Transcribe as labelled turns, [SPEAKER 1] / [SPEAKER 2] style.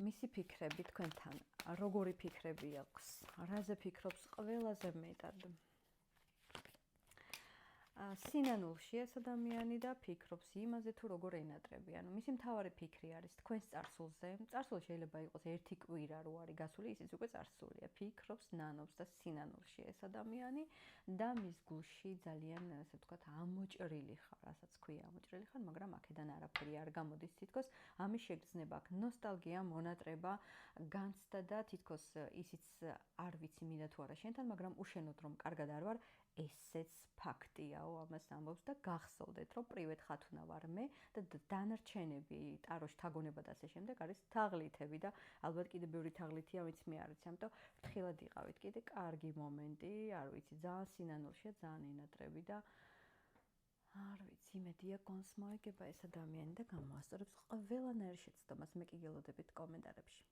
[SPEAKER 1] მისი ფიქრები თქვენთან როგორი ფიქრები აქვს? რაზე ფიქრობს ყველაზე მეტად? სინანულში ეს ადამიანი და ფიქრობს იმაზე თუ როგორ ენატრები. ანუ მისი მთავარი ფიქრი არის თქვენს წარსულზე. წარსული შეიძლება იყოს ერთი კვირა რო არის გასული, ისიც უკვე წარსულია. ფიქრობს, ნანობს და სინანულში ეს ადამიანი და მის გულში ძალიან, ასე ვთქვათ, ამოჭრილი ხარ, რასაც ქვია ამოჭრილი ხარ, მაგრამ აქედან არაფერი არ გამოდის თითქოს. ამის შეგრძნება აქვს ნოსტალგია, მონატრება, განცდა და თითქოს ისიც არ ვიცი მინდა თუ არა შენთან, მაგრამ უშენოდ რომ კარგად არ ვარ, ესეც ფაქტიაო, ამას ამბობს და გახსოვდეთ, რომ პრივეტ ხათუნა ვარ მე და დანარჩენები ტაროში თაგონება და ასე შემდეგ არის თაღლითები და ალბათ კიდე ბევრი თაღლითია, ვინც მე არ ვიცი, ამიტომ ფრთხილად იყავით. კიდე კარგი მომენტი, არ ვიცი, ძალიან სინანულშია, ძალიან ენატრები და არ ვიცი, იმედია კონს მოეგება ეს ადამიანი და გამოასწორებს ყველანაირ შეცდომას. მე კი გელოდებით კომენტარებში.